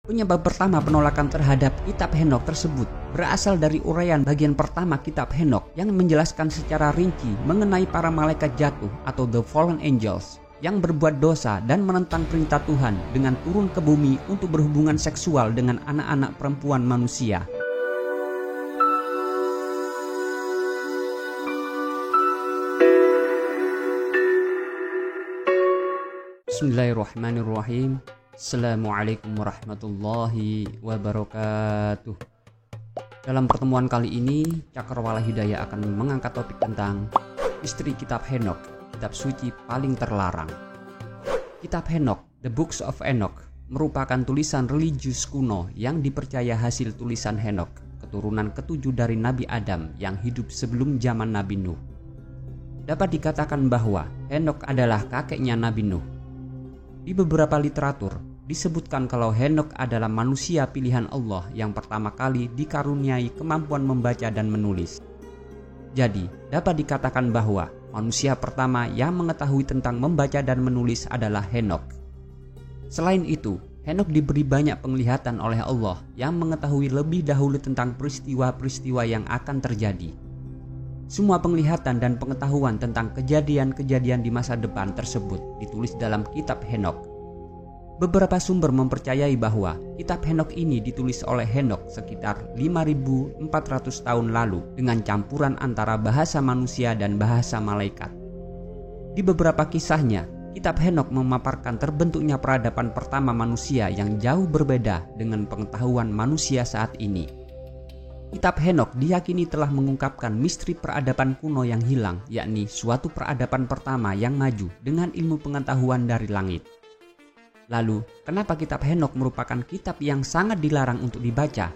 Penyebab pertama penolakan terhadap kitab Henokh tersebut berasal dari uraian bagian pertama kitab Henokh yang menjelaskan secara rinci mengenai para malaikat jatuh atau the fallen angels yang berbuat dosa dan menentang perintah Tuhan dengan turun ke bumi untuk berhubungan seksual dengan anak-anak perempuan manusia. Bismillahirrahmanirrahim. Assalamualaikum warahmatullahi wabarakatuh. Dalam pertemuan kali ini, Cakrawala Hidayah akan mengangkat topik tentang misteri kitab Henokh, kitab suci paling terlarang. Kitab Henokh, The Books of Enoch, merupakan tulisan religius kuno yang dipercaya hasil tulisan Henokh, keturunan ketujuh dari Nabi Adam yang hidup sebelum zaman Nabi Nuh. Dapat dikatakan bahwa Henokh adalah kakeknya Nabi Nuh. Di beberapa literatur disebutkan kalau Henokh adalah manusia pilihan Allah yang pertama kali dikaruniai kemampuan membaca dan menulis. Jadi, dapat dikatakan bahwa manusia pertama yang mengetahui tentang membaca dan menulis adalah Henokh. Selain itu, Henokh diberi banyak penglihatan oleh Allah yang mengetahui lebih dahulu tentang peristiwa-peristiwa yang akan terjadi. Semua penglihatan dan pengetahuan tentang kejadian-kejadian di masa depan tersebut ditulis dalam kitab Henokh. Beberapa sumber mempercayai bahwa kitab Henokh ini ditulis oleh Henokh sekitar 5.400 tahun lalu dengan campuran antara bahasa manusia dan bahasa malaikat. Di beberapa kisahnya, kitab Henokh memaparkan terbentuknya peradaban pertama manusia yang jauh berbeda dengan pengetahuan manusia saat ini. Kitab Henokh diyakini telah mengungkapkan misteri peradaban kuno yang hilang, yakni suatu peradaban pertama yang maju dengan ilmu pengetahuan dari langit. Lalu, kenapa kitab Henokh merupakan kitab yang sangat dilarang untuk dibaca?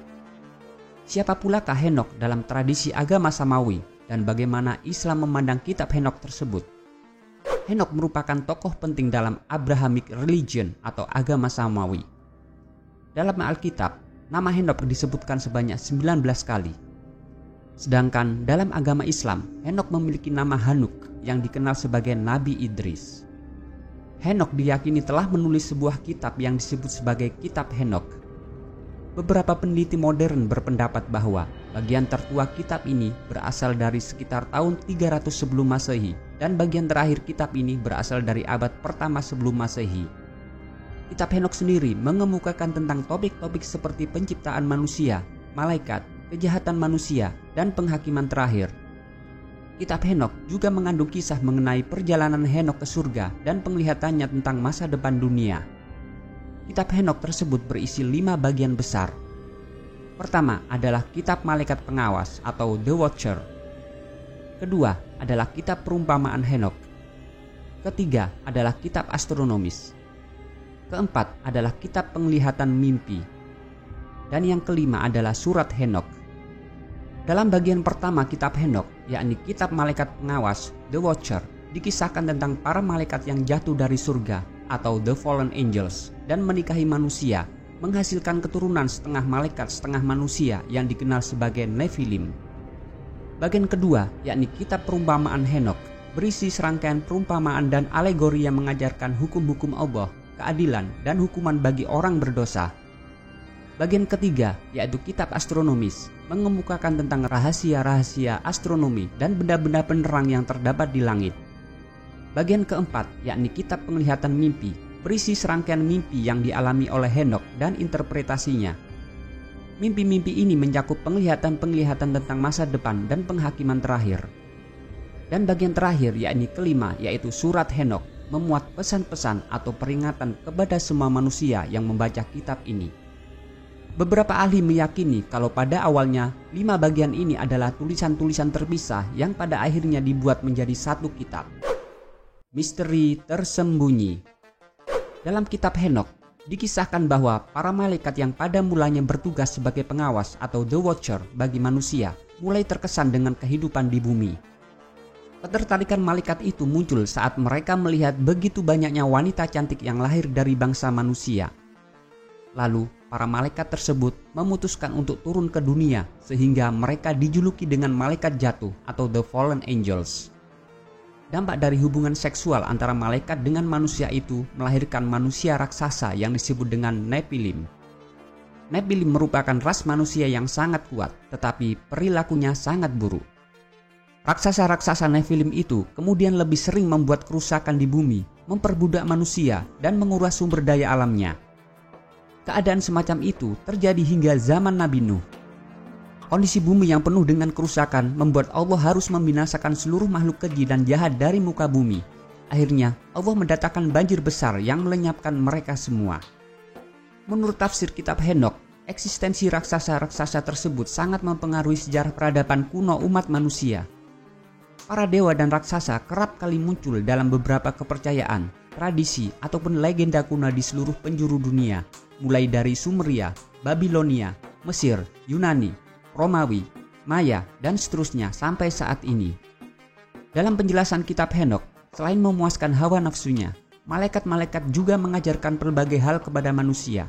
Siapa pulakah Henokh dalam tradisi agama Samawi dan bagaimana Islam memandang kitab Henokh tersebut? Henokh merupakan tokoh penting dalam Abrahamic religion atau agama Samawi. Dalam Alkitab, nama Henokh disebutkan sebanyak 19 kali. Sedangkan dalam agama Islam, Henokh memiliki nama Hanuk yang dikenal sebagai Nabi Idris. Henokh diyakini telah menulis sebuah kitab yang disebut sebagai Kitab Henokh. Beberapa peneliti modern berpendapat bahwa bagian tertua kitab ini berasal dari sekitar tahun 300 sebelum Masehi dan bagian terakhir kitab ini berasal dari abad pertama sebelum Masehi. Kitab Henokh sendiri mengemukakan tentang topik-topik seperti penciptaan manusia, malaikat, kejahatan manusia, dan penghakiman terakhir. Kitab Henokh juga mengandung kisah mengenai perjalanan Henokh ke surga dan penglihatannya tentang masa depan dunia. Kitab Henokh tersebut berisi 5 bagian besar. Pertama adalah kitab malaikat pengawas atau The Watcher. Kedua adalah kitab perumpamaan Henokh. Ketiga adalah kitab astronomis. Keempat adalah kitab penglihatan mimpi. Dan yang kelima adalah surat Henokh. Dalam bagian pertama kitab Henokh, yakni kitab malaikat pengawas, The Watcher, dikisahkan tentang para malaikat yang jatuh dari surga atau the fallen angels dan menikahi manusia, menghasilkan keturunan setengah malaikat setengah manusia yang dikenal sebagai Nephilim. Bagian kedua, yakni kitab perumpamaan Henokh, berisi serangkaian perumpamaan dan alegori yang mengajarkan hukum-hukum Allah, keadilan, dan hukuman bagi orang berdosa. Bagian ketiga, yaitu kitab astronomis, mengemukakan tentang rahasia-rahasia astronomi dan benda-benda penerang yang terdapat di langit. Bagian keempat, yakni kitab penglihatan mimpi, berisi serangkaian mimpi yang dialami oleh Henokh dan interpretasinya. Mimpi-mimpi ini mencakup penglihatan-penglihatan tentang masa depan dan penghakiman terakhir. Dan bagian terakhir, yakni kelima, yaitu surat Henokh, memuat pesan-pesan atau peringatan kepada semua manusia yang membaca kitab ini. Beberapa ahli meyakini kalau pada awalnya 5 bagian ini adalah tulisan-tulisan terpisah yang pada akhirnya dibuat menjadi satu kitab. Misteri tersembunyi. Dalam kitab Henokh dikisahkan bahwa para malaikat yang pada mulanya bertugas sebagai pengawas atau the watcher bagi manusia mulai terkesan dengan kehidupan di bumi. Ketertarikan malaikat itu muncul saat mereka melihat begitu banyaknya wanita cantik yang lahir dari bangsa manusia. Lalu para malaikat tersebut memutuskan untuk turun ke dunia sehingga mereka dijuluki dengan malaikat jatuh atau the fallen angels. Dampak dari hubungan seksual antara malaikat dengan manusia itu melahirkan manusia raksasa yang disebut dengan Nephilim. Nephilim merupakan ras manusia yang sangat kuat, tetapi perilakunya sangat buruk. Raksasa-raksasa Nephilim itu kemudian lebih sering membuat kerusakan di bumi, memperbudak manusia, dan menguras sumber daya alamnya. Keadaan semacam itu terjadi hingga zaman Nabi Nuh. Kondisi bumi yang penuh dengan kerusakan membuat Allah harus membinasakan seluruh makhluk keji dan jahat dari muka bumi. Akhirnya, Allah mendatangkan banjir besar yang melenyapkan mereka semua. Menurut tafsir kitab Henokh, eksistensi raksasa-raksasa tersebut sangat mempengaruhi sejarah peradaban kuno umat manusia. Para dewa dan raksasa kerap kali muncul dalam beberapa kepercayaan, tradisi, ataupun legenda kuno di seluruh penjuru dunia, mulai dari Sumeria, Babilonia, Mesir, Yunani, Romawi, Maya, dan seterusnya sampai saat ini. Dalam penjelasan kitab Henokh, selain memuaskan hawa nafsunya, malaikat-malaikat juga mengajarkan berbagai hal kepada manusia.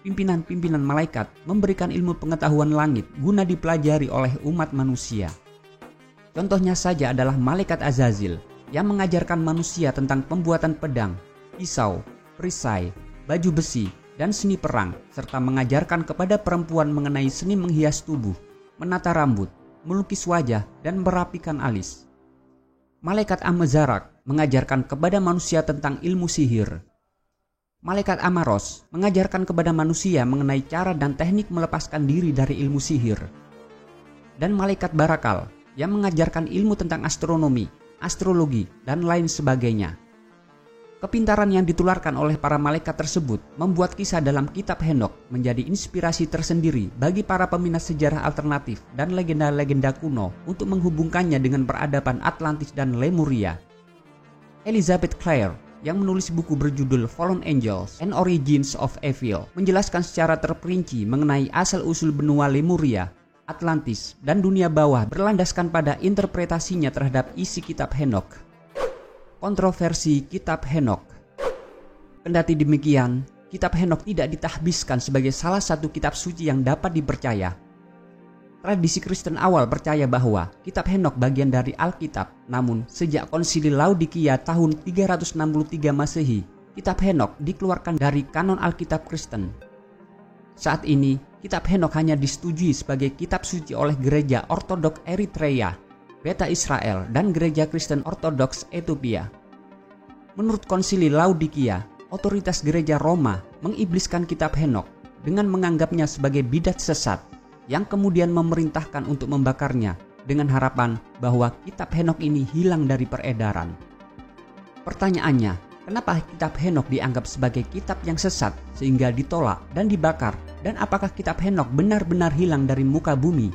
Pimpinan-pimpinan malaikat memberikan ilmu pengetahuan langit guna dipelajari oleh umat manusia. Contohnya saja adalah malaikat Azazil yang mengajarkan manusia tentang pembuatan pedang, pisau, perisai, baju besi, dan seni perang, serta mengajarkan kepada perempuan mengenai seni menghias tubuh, menata rambut, melukis wajah, dan merapikan alis. Malaikat Amezarak mengajarkan kepada manusia tentang ilmu sihir. Malaikat Amaros mengajarkan kepada manusia mengenai cara dan teknik melepaskan diri dari ilmu sihir. Dan malaikat Barakal yang mengajarkan ilmu tentang astronomi, astrologi, dan lain sebagainya. Kepintaran yang ditularkan oleh para malaikat tersebut membuat kisah dalam kitab Henokh menjadi inspirasi tersendiri bagi para peminat sejarah alternatif dan legenda-legenda kuno untuk menghubungkannya dengan peradaban Atlantis dan Lemuria. Elizabeth Clare yang menulis buku berjudul Fallen Angels and Origins of Evil menjelaskan secara terperinci mengenai asal-usul benua Lemuria, Atlantis, dan dunia bawah berlandaskan pada interpretasinya terhadap isi kitab Henokh. Kontroversi kitab Henokh. Kendati demikian, kitab Henokh tidak ditahbiskan sebagai salah satu kitab suci yang dapat dipercaya. Tradisi Kristen awal percaya bahwa kitab Henokh bagian dari Alkitab, namun sejak Konsili Laodikia tahun 363 Masehi, kitab Henokh dikeluarkan dari kanon Alkitab Kristen. Saat ini, kitab Henokh hanya disetujui sebagai kitab suci oleh Gereja Ortodoks Eritrea, Beta Israel, dan Gereja Kristen Ortodoks Ethiopia. Menurut Konsili Laodikia, otoritas Gereja Roma mengibliskan kitab Henokh dengan menganggapnya sebagai bidat sesat yang kemudian memerintahkan untuk membakarnya dengan harapan bahwa kitab Henokh ini hilang dari peredaran. Pertanyaannya, kenapa kitab Henokh dianggap sebagai kitab yang sesat sehingga ditolak dan dibakar, dan apakah kitab Henokh benar-benar hilang dari muka bumi?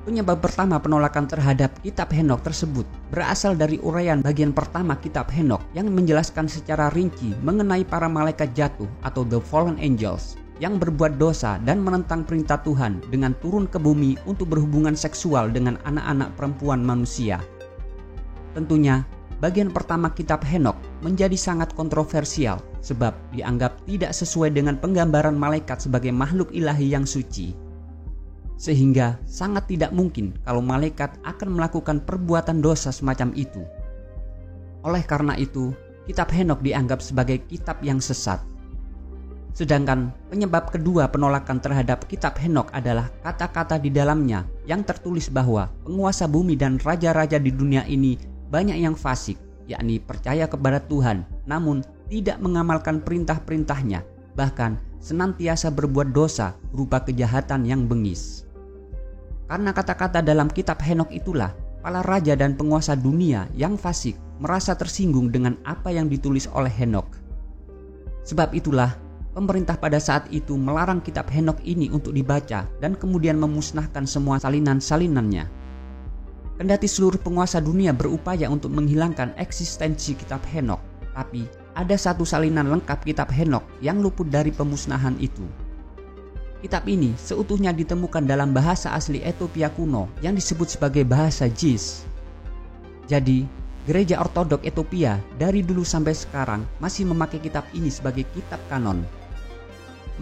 Penyebab pertama penolakan terhadap kitab Henokh tersebut berasal dari uraian bagian pertama kitab Henokh yang menjelaskan secara rinci mengenai para malaikat jatuh atau the fallen angels yang berbuat dosa dan menentang perintah Tuhan dengan turun ke bumi untuk berhubungan seksual dengan anak-anak perempuan manusia. Tentunya, bagian pertama kitab Henokh menjadi sangat kontroversial sebab dianggap tidak sesuai dengan penggambaran malaikat sebagai makhluk ilahi yang suci. Sehingga sangat tidak mungkin kalau malaikat akan melakukan perbuatan dosa semacam itu. Oleh karena itu, kitab Henokh dianggap sebagai kitab yang sesat. Sedangkan penyebab kedua penolakan terhadap kitab Henokh adalah kata-kata di dalamnya yang tertulis bahwa penguasa bumi dan raja-raja di dunia ini banyak yang fasik, yakni percaya kepada Tuhan, namun tidak mengamalkan perintah-perintahnya, bahkan senantiasa berbuat dosa berupa kejahatan yang bengis. Karena kata-kata dalam kitab Henokh itulah, para raja dan penguasa dunia yang fasik merasa tersinggung dengan apa yang ditulis oleh Henokh. Sebab itulah, pemerintah pada saat itu melarang kitab Henokh ini untuk dibaca dan kemudian memusnahkan semua salinan-salinannya. Kendati seluruh penguasa dunia berupaya untuk menghilangkan eksistensi kitab Henokh, tapi ada satu salinan lengkap kitab Henokh yang luput dari pemusnahan itu. Kitab ini seutuhnya ditemukan dalam bahasa asli Ethiopia kuno yang disebut sebagai bahasa Jis. Jadi, Gereja Ortodoks Ethiopia dari dulu sampai sekarang masih memakai kitab ini sebagai kitab kanon.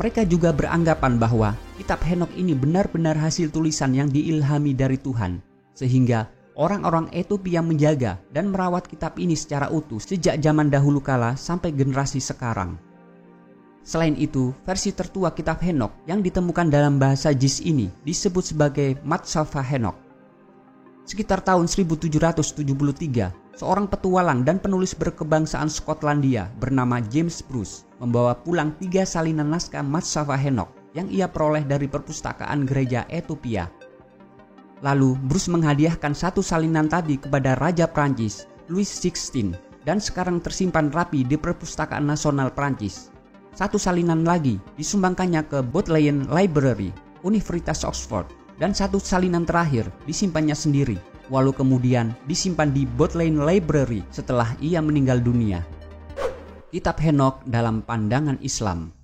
Mereka juga beranggapan bahwa kitab Henokh ini benar-benar hasil tulisan yang diilhami dari Tuhan, sehingga orang-orang Ethiopia menjaga dan merawat kitab ini secara utuh sejak zaman dahulu kala sampai generasi sekarang. Selain itu, versi tertua kitab Henokh yang ditemukan dalam bahasa Jis ini disebut sebagai Matshafa Henokh. Sekitar tahun 1773, seorang petualang dan penulis berkebangsaan Skotlandia bernama James Bruce membawa pulang 3 salinan naskah Matshafa Henokh yang ia peroleh dari perpustakaan gereja Ethiopia. Lalu Bruce menghadiahkan 1 salinan tadi kepada Raja Prancis Louis XVI dan sekarang tersimpan rapi di Perpustakaan Nasional Prancis. 1 salinan lagi disumbangkannya ke Bodleian Library, Universitas Oxford, dan 1 salinan terakhir disimpannya sendiri, walau kemudian disimpan di Bodleian Library setelah ia meninggal dunia. Kitab Henokh dalam pandangan Islam.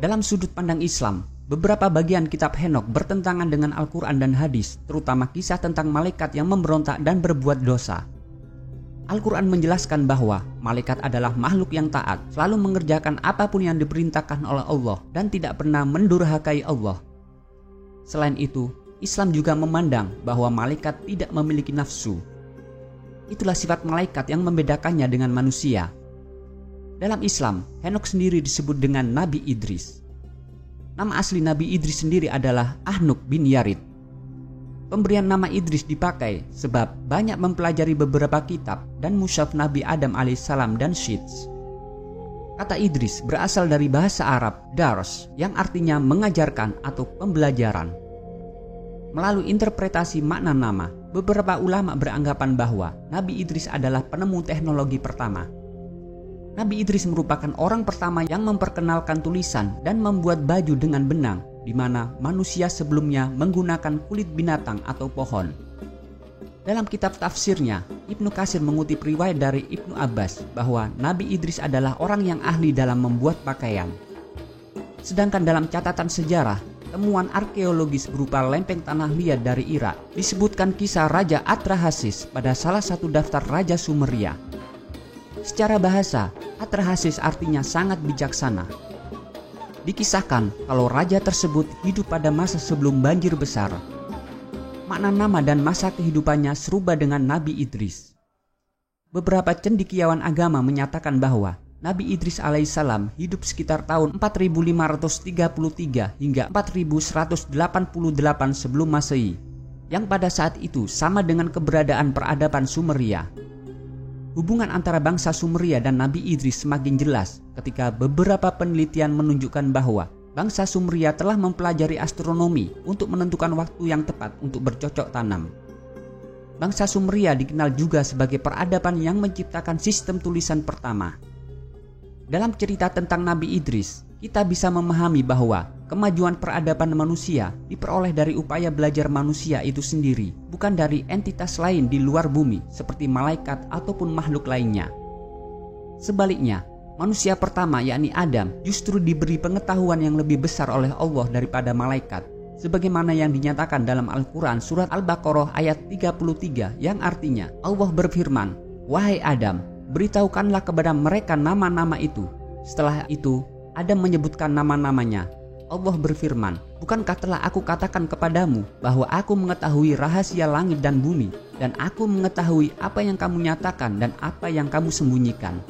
Dalam sudut pandang Islam, beberapa bagian kitab Henokh bertentangan dengan Al-Quran dan hadis, terutama kisah tentang malaikat yang memberontak dan berbuat dosa. Al-Quran menjelaskan bahwa malaikat adalah makhluk yang taat, selalu mengerjakan apapun yang diperintahkan oleh Allah dan tidak pernah mendurhakai Allah. Selain itu, Islam juga memandang bahwa malaikat tidak memiliki nafsu. Itulah sifat malaikat yang membedakannya dengan manusia. Dalam Islam, Henokh sendiri disebut dengan Nabi Idris. Nama asli Nabi Idris sendiri adalah Ahnuk bin Yarid. Pemberian nama Idris dipakai sebab banyak mempelajari beberapa kitab dan mushaf Nabi Adam alaihissalam dan Shits. Kata Idris berasal dari bahasa Arab dars yang artinya mengajarkan atau pembelajaran. Melalui interpretasi makna nama, beberapa ulama beranggapan bahwa Nabi Idris adalah penemu teknologi pertama. Nabi Idris merupakan orang pertama yang memperkenalkan tulisan dan membuat baju dengan benang, di mana manusia sebelumnya menggunakan kulit binatang atau pohon. Dalam kitab tafsirnya, Ibnu Katsir mengutip riwayat dari Ibnu Abbas bahwa Nabi Idris adalah orang yang ahli dalam membuat pakaian. Sedangkan dalam catatan sejarah, temuan arkeologis berupa lempeng tanah liat dari Irak disebutkan kisah Raja Atrahasis pada salah satu daftar Raja Sumeria. Secara bahasa, Atrahasis artinya sangat bijaksana. Dikisahkan kalau raja tersebut hidup pada masa sebelum banjir besar. Makna nama dan masa kehidupannya serupa dengan Nabi Idris. Beberapa cendekiawan agama menyatakan bahwa Nabi Idris alaihissalam hidup sekitar tahun 4533 hingga 4188 sebelum Masehi, yang pada saat itu sama dengan keberadaan peradaban Sumeria. Hubungan antara bangsa Sumeria dan Nabi Idris semakin jelas ketika beberapa penelitian menunjukkan bahwa bangsa Sumeria telah mempelajari astronomi untuk menentukan waktu yang tepat untuk bercocok tanam. Bangsa Sumeria dikenal juga sebagai peradaban yang menciptakan sistem tulisan pertama. Dalam cerita tentang Nabi Idris, kita bisa memahami bahwa kemajuan peradaban manusia diperoleh dari upaya belajar manusia itu sendiri, bukan dari entitas lain di luar bumi seperti malaikat ataupun makhluk lainnya. Sebaliknya, manusia pertama yakni Adam justru diberi pengetahuan yang lebih besar oleh Allah daripada malaikat, sebagaimana yang dinyatakan dalam Al-Quran surat Al-Baqarah ayat 33 yang artinya Allah berfirman, "Wahai Adam, beritahukanlah kepada mereka nama-nama itu." Setelah itu Adam menyebutkan nama-namanya. Allah berfirman, "Bukankah telah aku katakan kepadamu bahwa aku mengetahui rahasia langit dan bumi, dan aku mengetahui apa yang kamu nyatakan dan apa yang kamu sembunyikan."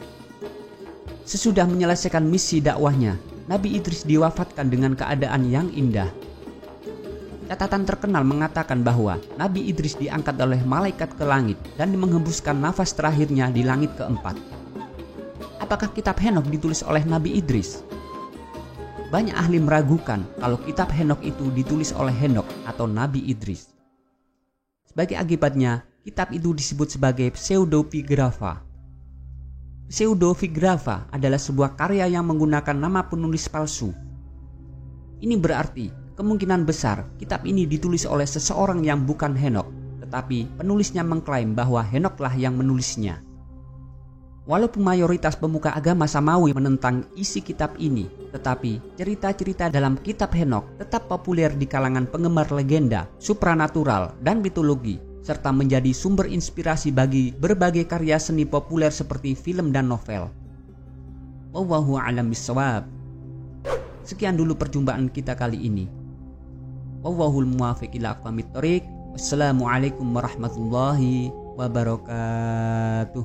Sesudah menyelesaikan misi dakwahnya, Nabi Idris diwafatkan dengan keadaan yang indah. Catatan terkenal mengatakan bahwa Nabi Idris diangkat oleh malaikat ke langit dan menghembuskan nafas terakhirnya di langit keempat. Apakah kitab Henokh ditulis oleh Nabi Idris? Banyak ahli meragukan kalau kitab Henokh itu ditulis oleh Henokh atau Nabi Idris. Sebagai akibatnya, kitab itu disebut sebagai pseudepigrapha. Pseudepigrapha adalah sebuah karya yang menggunakan nama penulis palsu. Ini berarti kemungkinan besar kitab ini ditulis oleh seseorang yang bukan Henokh, tetapi penulisnya mengklaim bahwa Henokh-lah yang menulisnya. Walaupun mayoritas pemuka agama Samawi menentang isi kitab ini, tetapi cerita-cerita dalam kitab Henokh tetap populer di kalangan penggemar legenda, supranatural, dan mitologi, serta menjadi sumber inspirasi bagi berbagai karya seni populer seperti film dan novel. Wallahu a'lam bishawab. Sekian dulu perjumpaan kita kali ini. Wallahul muwaffiq ila aqwamit thoriq. Wassalamualaikum warahmatullahi wabarakatuh.